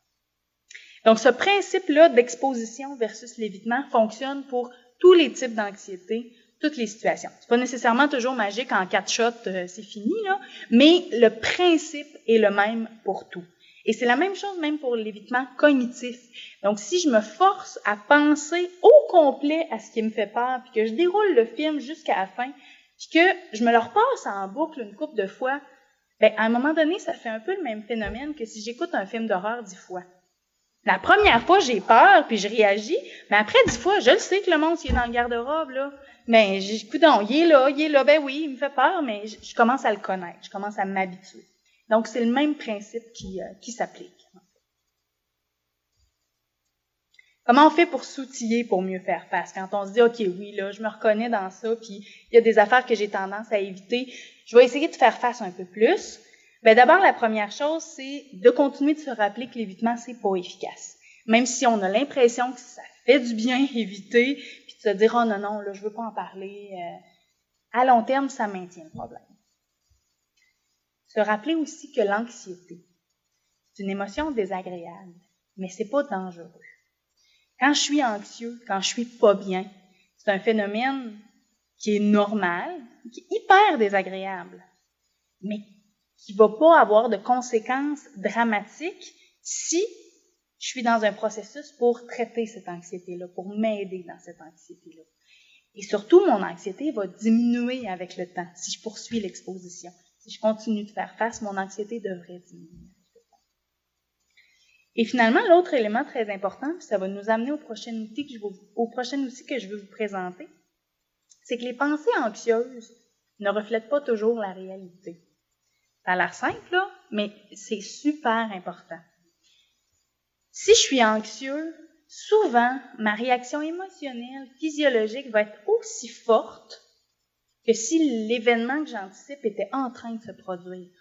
Donc, ce principe-là d'exposition versus l'évitement fonctionne pour tous les types d'anxiété, toutes les situations. C'est pas nécessairement toujours magique, en 4 shots, c'est fini, là, mais le principe est le même pour tout. Et c'est la même chose même pour l'évitement cognitif. Donc, si je me force à penser au complet à ce qui me fait peur, puis que je déroule le film jusqu'à la fin, puis que je me le repasse en boucle une couple de fois, à un moment donné, ça fait un peu le même phénomène que si j'écoute un film d'horreur 10 fois. La première fois, j'ai peur, puis je réagis, mais après 10 fois, je le sais que le monstre, il est dans le garde-robe, là. Mais, coudonc, il est là, oui, il me fait peur, mais je commence à le connaître, je commence à m'habituer. Donc, c'est le même principe qui s'applique. Comment on fait pour s'outiller pour mieux faire face? Quand on se dit, OK, oui, là, je me reconnais dans ça, puis il y a des affaires que j'ai tendance à éviter, je vais essayer de faire face un peu plus. D'abord, la première chose, c'est de continuer de se rappeler que l'évitement, c'est pas efficace. Même si on a l'impression que ça fait du bien éviter, puis de se dire, oh non, là, je veux pas en parler. À long terme, ça maintient le problème. Se rappeler aussi que l'anxiété, c'est une émotion désagréable, mais c'est pas dangereux. Quand je suis anxieux, quand je suis pas bien, c'est un phénomène qui est normal, qui est hyper désagréable, mais qui ne va pas avoir de conséquences dramatiques si je suis dans un processus pour traiter cette anxiété-là, pour m'aider dans cette anxiété-là. Et surtout, mon anxiété va diminuer avec le temps si je poursuis l'exposition. Si je continue de faire face, mon anxiété devrait diminuer. Et finalement, l'autre élément très important, puis ça va nous amener au prochain outil que je veux vous présenter, c'est que les pensées anxieuses ne reflètent pas toujours la réalité. Ça a l'air simple, là, mais c'est super important. Si je suis anxieux, souvent, ma réaction émotionnelle, physiologique va être aussi forte que si l'événement que j'anticipe était en train de se produire.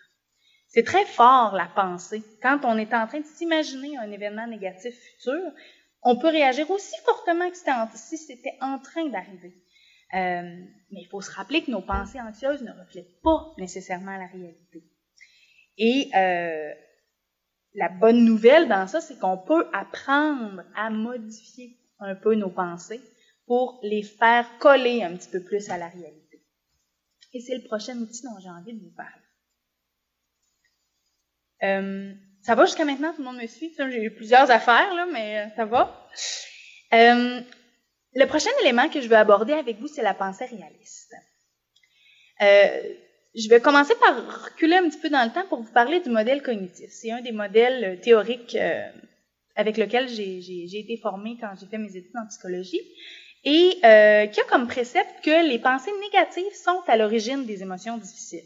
C'est très fort, la pensée. Quand on est en train de s'imaginer un événement négatif futur, on peut réagir aussi fortement que si c'était en train d'arriver. Mais il faut se rappeler que nos pensées anxieuses ne reflètent pas nécessairement la réalité. Et la bonne nouvelle dans ça, c'est qu'on peut apprendre à modifier un peu nos pensées pour les faire coller un petit peu plus à la réalité. Et c'est le prochain outil dont j'ai envie de vous parler. Ça va jusqu'à maintenant, tout le monde me suit. J'ai eu plusieurs affaires, là, mais ça va. Le prochain élément que je veux aborder avec vous, c'est la pensée réaliste. Je vais commencer par reculer un petit peu dans le temps pour vous parler du modèle cognitif. C'est un des modèles théoriques avec lequel j'ai été formée quand j'ai fait mes études en psychologie et qui a comme précepte que les pensées négatives sont à l'origine des émotions difficiles.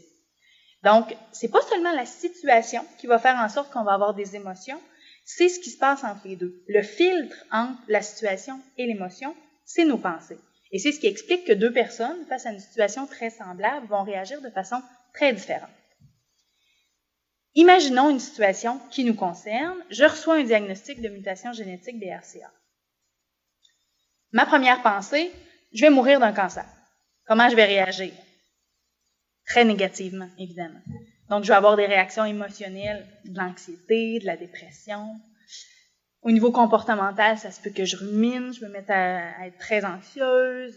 Donc, c'est pas seulement la situation qui va faire en sorte qu'on va avoir des émotions, c'est ce qui se passe entre les deux. Le filtre entre la situation et l'émotion, c'est nos pensées. Et c'est ce qui explique que deux personnes, face à une situation très semblable, vont réagir de façon très différente. Imaginons une situation qui nous concerne. Je reçois un diagnostic de mutation génétique des RCA. Ma première pensée, je vais mourir d'un cancer. Comment je vais réagir? Très négativement, évidemment. Donc, je vais avoir des réactions émotionnelles, de l'anxiété, de la dépression. Au niveau comportemental, ça se peut que je rumine, je me mette à être très anxieuse,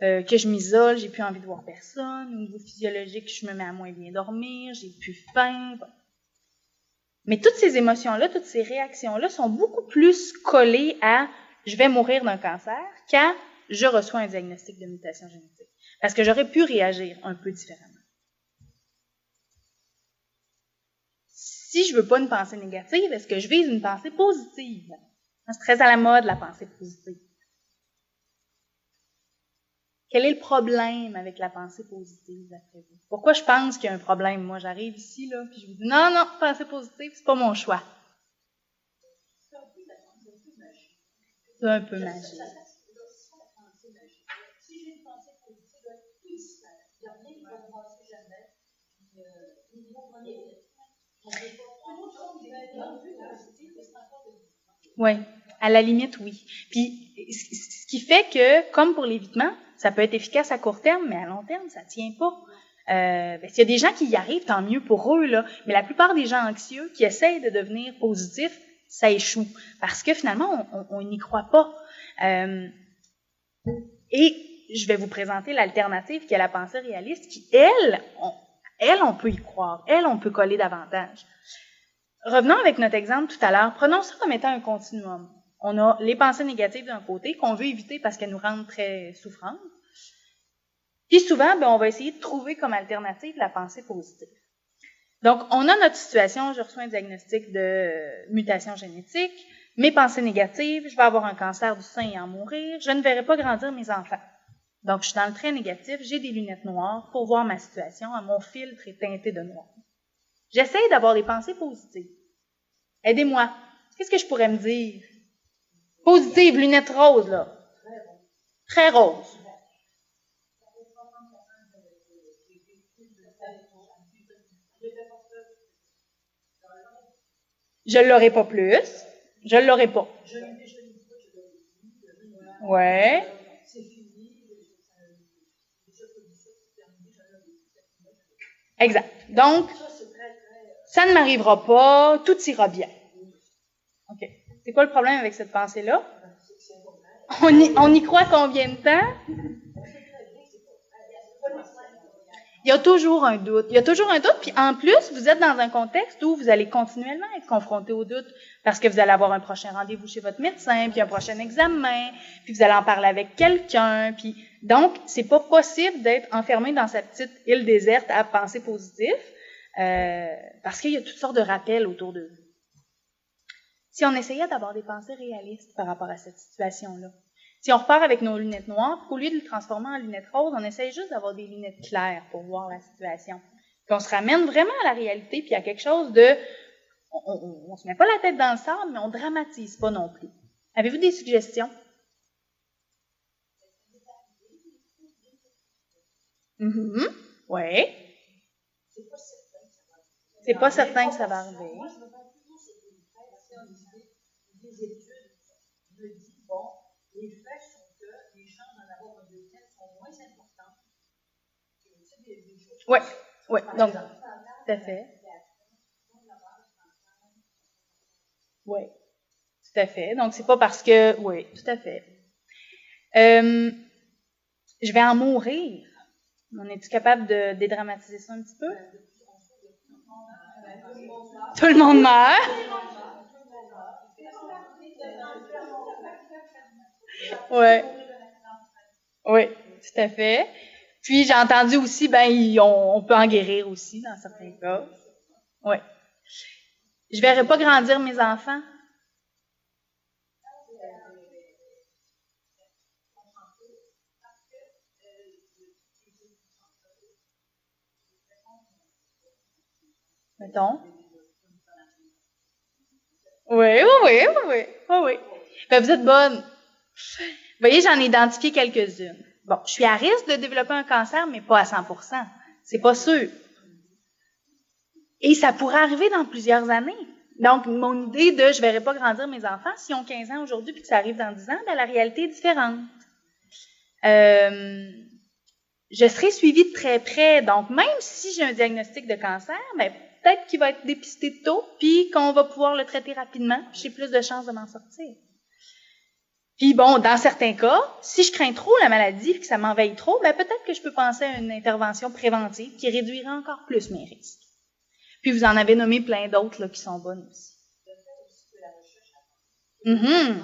que je m'isole, j'ai plus envie de voir personne. Au niveau physiologique, je me mets à moins bien dormir, j'ai plus faim. Bon. Mais toutes ces émotions-là, toutes ces réactions-là sont beaucoup plus collées à « je vais mourir d'un cancer » qu'à « je reçois un diagnostic de mutation génétique ». Parce que j'aurais pu réagir un peu différemment. Si je veux pas une pensée négative, est-ce que je vise une pensée positive? C'est très à la mode, la pensée positive. Quel est le problème avec la pensée positive, d'après vous? Pourquoi je pense qu'il y a un problème? Moi, j'arrive ici, là, puis je vous dis, non, pensée positive, c'est pas mon choix. C'est un peu magique. Oui, à la limite, oui. Puis, ce qui fait que, comme pour l'évitement, ça peut être efficace à court terme, mais à long terme, ça tient pas. S'il y a des gens qui y arrivent, tant mieux pour eux, là. Mais la plupart des gens anxieux qui essayent de devenir positifs, ça échoue. Parce que finalement, on n'y croit pas. Et je vais vous présenter l'alternative qui est la pensée réaliste, qui, elle, on peut y croire. Elle, on peut coller davantage. Revenons avec notre exemple tout à l'heure. Prenons ça comme étant un continuum. On a les pensées négatives d'un côté, qu'on veut éviter parce qu'elles nous rendent très souffrantes. Puis souvent, on va essayer de trouver comme alternative la pensée positive. Donc, on a notre situation, je reçois un diagnostic de mutation génétique, mes pensées négatives, je vais avoir un cancer du sein et en mourir, je ne verrai pas grandir mes enfants. Donc, je suis dans le très négatif, j'ai des lunettes noires pour voir ma situation, mon filtre est teinté de noir. J'essaie d'avoir des pensées positives. Aidez-moi. Qu'est-ce que je pourrais me dire? Positive, lunettes roses, là. Très rose. Je ne l'aurai pas plus. Je ne l'aurai pas. Ouais. Exact. Donc, ça ne m'arrivera pas, tout ira bien. OK. C'est quoi le problème avec cette pensée-là? On y croit combien de temps? Il y a toujours un doute. Il y a toujours un doute, puis en plus, vous êtes dans un contexte où vous allez continuellement être confronté au doute parce que vous allez avoir un prochain rendez-vous chez votre médecin, puis un prochain examen, puis vous allez en parler avec quelqu'un, puis donc, c'est pas possible d'être enfermé dans sa petite île déserte à penser positif parce qu'il y a toutes sortes de rappels autour de vous. Si on essayait d'avoir des pensées réalistes par rapport à cette situation-là, si on repart avec nos lunettes noires, au lieu de le transformer en lunettes roses, on essaye juste d'avoir des lunettes claires pour voir la situation. Puis on se ramène vraiment à la réalité, puis à quelque chose de... On se met pas la tête dans le sable, mais on dramatise pas non plus. Avez-vous des suggestions? Oui. C'est pas certain que ça va arriver. Les faits sont que les chances d'en avoir un deuxième sont moins importantes que des choses. Oui, donc, tout à fait. Oui, tout à fait. Donc, c'est pas parce que... Oui, tout à fait. Je vais en mourir. On est-tu capable de dédramatiser ça un petit peu? Tout le monde meurt. Oui, tout à fait. Puis j'ai entendu aussi, on peut en guérir aussi dans certains cas. Oui. Je verrai pas grandir mes enfants. Mettons. Oui. Ben, vous êtes bonne. Vous voyez, j'en ai identifié quelques-unes. Bon, je suis à risque de développer un cancer, mais pas à 100%. C'est pas sûr. Et ça pourrait arriver dans plusieurs années. Donc, mon idée de je verrai pas grandir mes enfants, s'ils ont 15 ans aujourd'hui puis que ça arrive dans 10 ans, la réalité est différente. Je je serai suivie de très près. Donc, même si j'ai un diagnostic de cancer, ben, peut-être qu'il va être dépisté tôt, puis qu'on va pouvoir le traiter rapidement, puis j'ai plus de chances de m'en sortir. Puis bon, dans certains cas, si je crains trop la maladie et que ça m'envahit trop, ben peut-être que je peux penser à une intervention préventive qui réduirait encore plus mes risques. Puis vous en avez nommé plein d'autres là, qui sont bonnes aussi. Mm-hmm.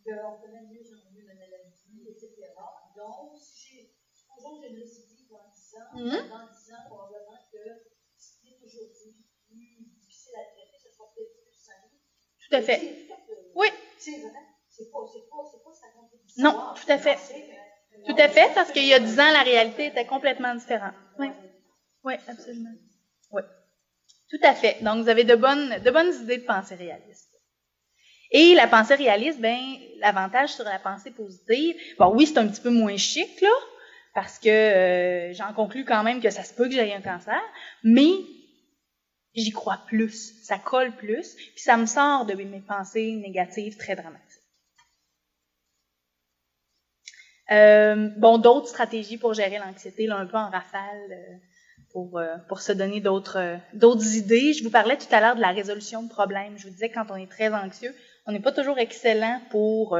On connaît mieux la maladie, etc. Donc, supposons que j'ai une récidive dans 10 ans, dans 10 ans, probablement que ce qui est aujourd'hui plus difficile à traiter, ce sera peut-être plus simple. Tout à fait. Oui. C'est vrai. C'est pas ça compte. Non, tout à fait. Tout à fait, parce qu'il y a 10 ans, la réalité était complètement différente. Oui. Oui, absolument. Oui. Tout à fait. Donc, vous avez de bonnes idées de pensée réaliste. Et la pensée réaliste, ben, l'avantage sur la pensée positive, bon, oui, c'est un petit peu moins chic, là, parce que j'en conclus quand même que ça se peut que j'aie un cancer, mais j'y crois plus, ça colle plus, puis ça me sort de mes pensées négatives très dramatiques. Bon, d'autres stratégies pour gérer l'anxiété, là, un peu en rafale, pour se donner d'autres idées. Je vous parlais tout à l'heure de la résolution de problèmes. Je vous disais que quand on est très anxieux, on n'est pas toujours excellent pour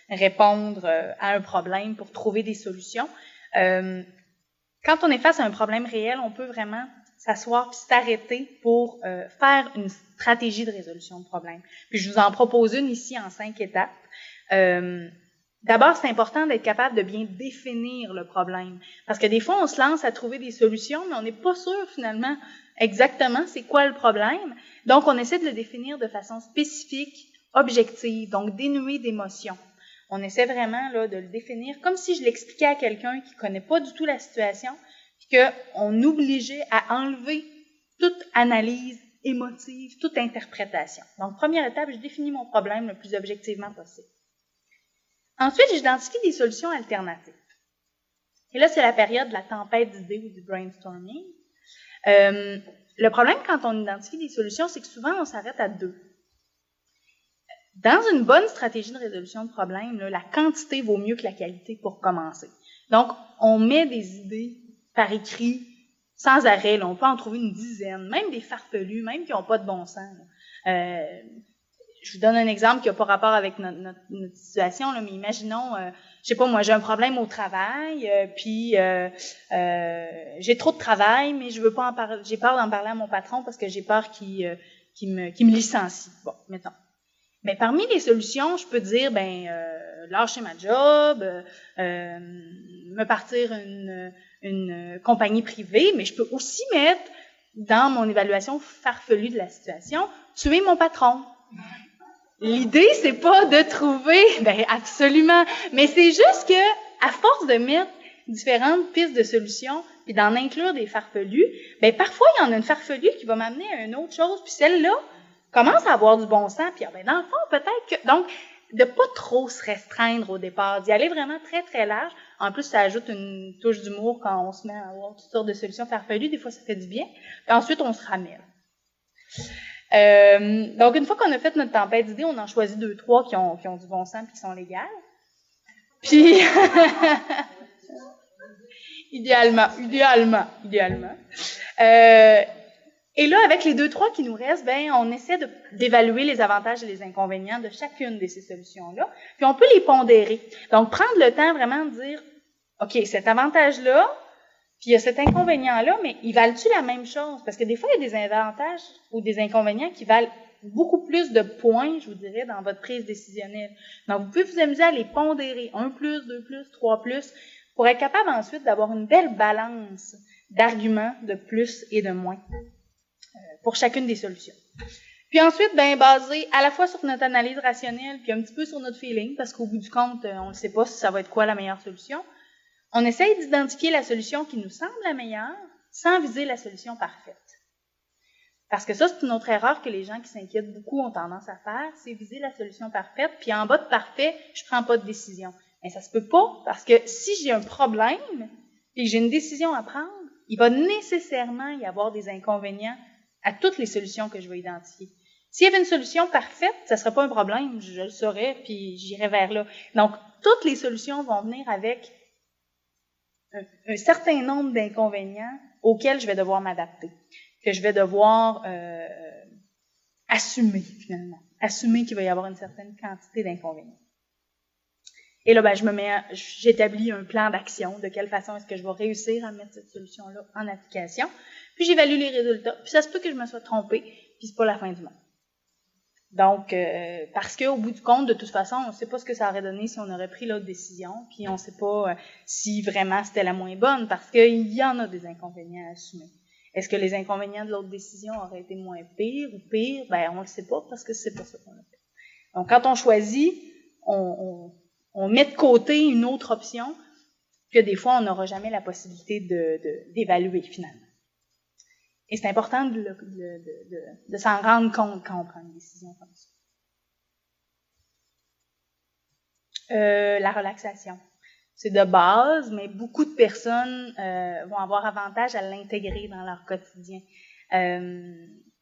répondre à un problème, pour trouver des solutions. Quand on est face à un problème réel, on peut vraiment s'asseoir puis s'arrêter pour faire une stratégie de résolution de problème. Puis je vous en propose une ici en 5 étapes. D'abord, c'est important d'être capable de bien définir le problème. Parce que des fois, on se lance à trouver des solutions, mais on n'est pas sûr finalement exactement c'est quoi le problème. Donc, on essaie de le définir de façon spécifique, objective, donc dénuée d'émotions. On essaie vraiment là, de le définir comme si je l'expliquais à quelqu'un qui ne connaît pas du tout la situation, puis qu'on obligeait à enlever toute analyse émotive, toute interprétation. Donc, première étape, je définis mon problème le plus objectivement possible. Ensuite, j'identifie des solutions alternatives. Et là, c'est la période de la tempête d'idées ou du brainstorming. Le problème quand on identifie des solutions, c'est que souvent, on s'arrête à 2. Dans une bonne stratégie de résolution de problème, là, la quantité vaut mieux que la qualité pour commencer. Donc, on met des idées par écrit sans arrêt. Là. On peut en trouver une dizaine, même des farfelus, même qui n'ont pas de bon sens. Je vous donne un exemple qui n'a pas rapport avec notre situation, là, mais imaginons, je sais pas moi, j'ai un problème au travail, puis j'ai trop de travail, mais je veux pas en parler, j'ai peur d'en parler à mon patron parce que j'ai peur qu'il me licencie. Bon, mettons. Mais parmi les solutions, je peux dire, lâcher ma job, me partir une compagnie privée, mais je peux aussi mettre dans mon évaluation farfelue de la situation, tuer mon patron. L'idée, c'est pas de trouver, absolument, mais c'est juste que, à force de mettre différentes pistes de solutions, puis d'en inclure des farfelus, parfois, il y en a une farfelue qui va m'amener à une autre chose, puis celle-là commence à avoir du bon sens, puis dans le fond, peut-être que, donc, de pas trop se restreindre au départ, d'y aller vraiment très, très large. En plus, ça ajoute une touche d'humour quand on se met à avoir toutes sortes de solutions farfelues, des fois, ça fait du bien, puis ensuite, on se ramène. Donc, une fois qu'on a fait notre tempête d'idées, on en choisit 2, 3 qui ont du bon sens et qui sont légales. Puis, idéalement. Et là, avec les 2, 3 qui nous restent, on essaie d'évaluer les avantages et les inconvénients de chacune de ces solutions-là. Puis, on peut les pondérer. Donc, prendre le temps vraiment de dire, OK, cet avantage-là, puis il y a cet inconvénient-là, mais ils valent-tu la même chose? Parce que des fois, il y a des avantages ou des inconvénients qui valent beaucoup plus de points, je vous dirais, dans votre prise décisionnelle. Donc, vous pouvez vous amuser à les pondérer, 1+, 2+, 3+, pour être capable ensuite d'avoir une belle balance d'arguments de plus et de moins pour chacune des solutions. Puis ensuite, basé à la fois sur notre analyse rationnelle, puis un petit peu sur notre feeling, parce qu'au bout du compte, on ne sait pas si ça va être quoi la meilleure solution. On essaye d'identifier la solution qui nous semble la meilleure sans viser la solution parfaite. Parce que ça, c'est une autre erreur que les gens qui s'inquiètent beaucoup ont tendance à faire, c'est viser la solution parfaite, puis en bas de parfait, je ne prends pas de décision. Mais ça se peut pas, parce que si j'ai un problème et que j'ai une décision à prendre, il va nécessairement y avoir des inconvénients à toutes les solutions que je vais identifier. S'il y avait une solution parfaite, ça ne serait pas un problème, je le saurais, puis j'irais vers là. Donc, toutes les solutions vont venir avec un certain nombre d'inconvénients auxquels je vais devoir m'adapter, que je vais devoir assumer finalement, assumer qu'il va y avoir une certaine quantité d'inconvénients. Et là, j'établis un plan d'action, de quelle façon est-ce que je vais réussir à mettre cette solution-là en application, puis j'évalue les résultats, puis ça se peut que je me sois trompée, puis c'est pas la fin du monde. Donc, parce qu'au bout du compte, de toute façon, on ne sait pas ce que ça aurait donné si on aurait pris l'autre décision, puis on ne sait pas si vraiment c'était la moins bonne, parce qu'il y en a des inconvénients à assumer. Est-ce que les inconvénients de l'autre décision auraient été moins pires ou pires? Ben, on ne le sait pas, parce que c'est pas ça qu'on a fait. Donc, quand on choisit, on met de côté une autre option que des fois, on n'aura jamais la possibilité d'évaluer finalement. Et c'est important de s'en rendre compte quand on prend une décision comme ça. La relaxation. C'est de base, mais beaucoup de personnes vont avoir avantage à l'intégrer dans leur quotidien.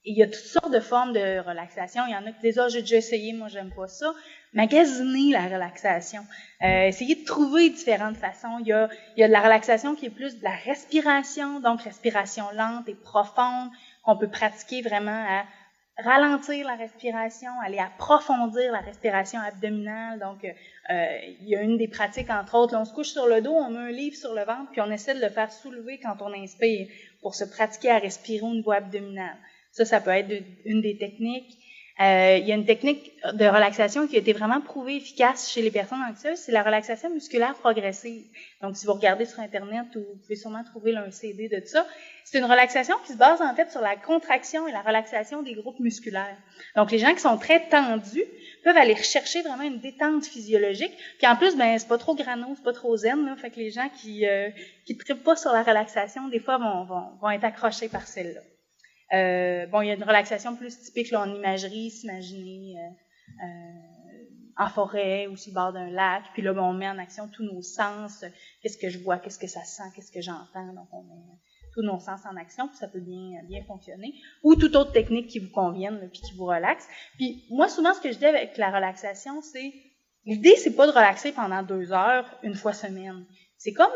Il y a toutes sortes de formes de relaxation. Il y en a qui disent « Ah, j'ai déjà essayé, moi j'aime pas ça ». Magasiner la relaxation. Essayer de trouver différentes façons. Il y a de la relaxation qui est plus de la respiration, donc respiration lente et profonde, qu'on peut pratiquer vraiment à ralentir la respiration, aller approfondir la respiration abdominale. Donc, il y a une des pratiques, entre autres, là, on se couche sur le dos, on met un livre sur le ventre, puis on essaie de le faire soulever quand on inspire pour se pratiquer à respirer au niveau abdominal. Ça peut être une des techniques. Il y a une technique de relaxation qui a été vraiment prouvée efficace chez les personnes anxieuses, c'est la relaxation musculaire progressive. Donc, si vous regardez sur Internet, vous pouvez sûrement trouver là, un CD de ça. C'est une relaxation qui se base en fait sur la contraction et la relaxation des groupes musculaires. Donc, les gens qui sont très tendus peuvent aller rechercher vraiment une détente physiologique. Puis en plus, c'est pas trop grano, c'est pas trop zen, là. Fait que les gens qui trippent pas sur la relaxation, des fois, vont être accrochés par celle-là. Il y a une relaxation plus typique là, en imagerie, s'imaginer en forêt ou sur le bord d'un lac. Puis là, on met en action tous nos sens. Qu'est-ce que je vois, qu'est-ce que ça sent, qu'est-ce que j'entends. Donc, on met tous nos sens en action, puis ça peut bien fonctionner. Ou toute autre technique qui vous convienne, là, puis qui vous relaxe. Puis moi, souvent, ce que je dis avec la relaxation, c'est... L'idée, c'est pas de relaxer pendant 2 heures, une fois semaine. C'est comme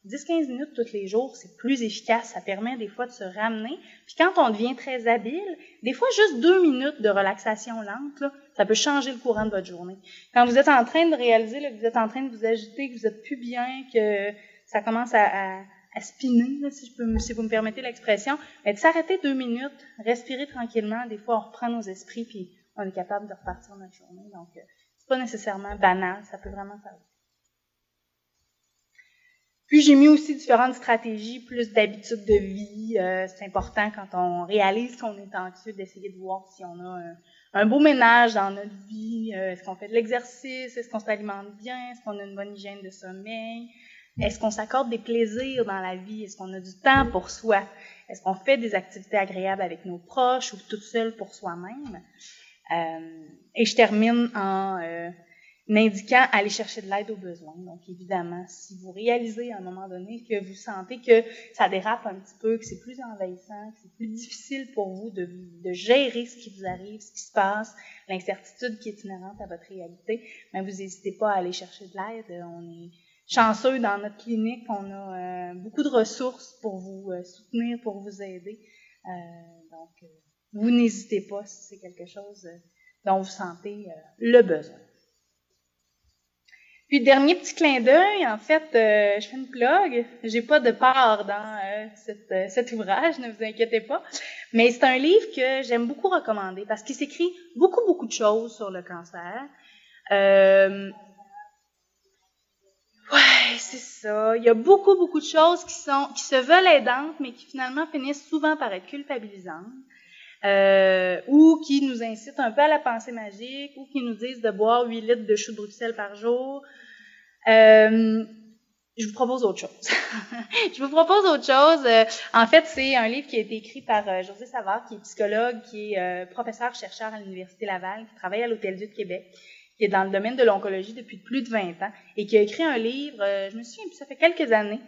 10-15 minutes tous les jours, c'est plus efficace. Ça permet des fois de se ramener. Puis quand on devient très habile, des fois, juste 2 minutes de relaxation lente, là, ça peut changer le courant de votre journée. Quand vous êtes en train de réaliser là, que vous êtes en train de vous agiter, que vous êtes plus bien, que ça commence à spinner, là, si vous me permettez l'expression, mais de s'arrêter 2 minutes, respirer tranquillement, des fois, on reprend nos esprits, puis on est capable de repartir notre journée. Donc, c'est pas nécessairement banal, ça peut vraiment faire. Puis, j'ai mis aussi différentes stratégies, plus d'habitudes de vie. C'est important quand on réalise qu'on est anxieux d'essayer de voir si on a un beau ménage dans notre vie. Est-ce qu'on fait de l'exercice? Est-ce qu'on s'alimente bien? Est-ce qu'on a une bonne hygiène de sommeil? Est-ce qu'on s'accorde des plaisirs dans la vie? Est-ce qu'on a du temps pour soi? Est-ce qu'on fait des activités agréables avec nos proches ou toute seule pour soi-même? Et je termine en indiquant aller chercher de l'aide aux besoins. Donc, évidemment, si vous réalisez à un moment donné que vous sentez que ça dérape un petit peu, que c'est plus envahissant, que c'est plus difficile pour vous de gérer ce qui vous arrive, ce qui se passe, l'incertitude qui est inhérente à votre réalité, vous n'hésitez pas à aller chercher de l'aide. On est chanceux dans notre clinique, on a beaucoup de ressources pour vous soutenir, pour vous aider. Donc, vous n'hésitez pas si c'est quelque chose dont vous sentez le besoin. Puis, dernier petit clin d'œil, en fait, je fais une plug. J'ai pas de part dans cet ouvrage, ne vous inquiétez pas. Mais c'est un livre que j'aime beaucoup recommander parce qu'il s'écrit beaucoup de choses sur le cancer. Ouais, c'est ça. Il y a beaucoup de choses qui se veulent aidantes, mais qui finalement finissent souvent par être culpabilisantes. Ou qui nous incitent un peu à la pensée magique, ou qui nous disent de boire 8 litres de chou de Bruxelles par jour. Je vous propose autre chose. En fait, c'est un livre qui a été écrit par José Savard, qui est psychologue, qui est professeur-chercheur à l'Université Laval, qui travaille à l'Hôtel-Dieu de Québec, qui est dans le domaine de l'oncologie depuis plus de 20 ans, et qui a écrit un livre, je me souviens plus, ça fait quelques années,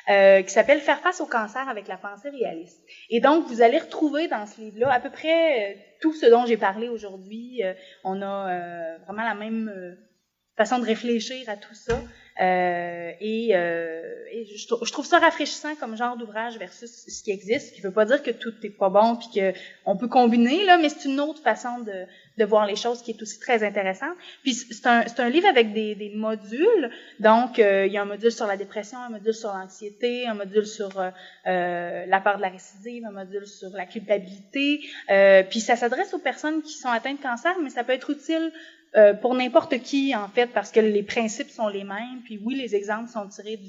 qui s'appelle « Faire face au cancer avec la pensée réaliste ». Et donc, vous allez retrouver dans ce livre-là à peu près tout ce dont j'ai parlé aujourd'hui. On a vraiment la même façon de réfléchir à tout ça. Et je trouve ça rafraîchissant comme genre d'ouvrage versus ce qui existe, ce qui veut pas dire que tout est pas bon puis que on peut combiner là, mais c'est une autre façon de voir les choses qui est aussi très intéressante. Puis c'est un livre avec des modules, donc il y a un module sur la dépression, un module sur l'anxiété, un module sur la peur de la récidive, un module sur la culpabilité, puis ça s'adresse aux personnes qui sont atteintes de cancer, mais ça peut être utile pour n'importe qui, en fait, parce que les principes sont les mêmes. Puis oui, les exemples sont tirés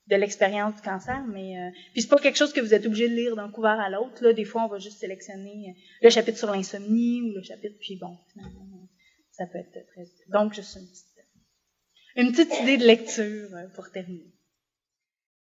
de l'expérience du cancer, mais puis c'est pas quelque chose que vous êtes obligé de lire d'un couvert à l'autre. Là, des fois, on va juste sélectionner le chapitre sur l'insomnie ou le chapitre, puis bon, finalement, ça peut être très utile. Donc, juste une petite idée de lecture pour terminer.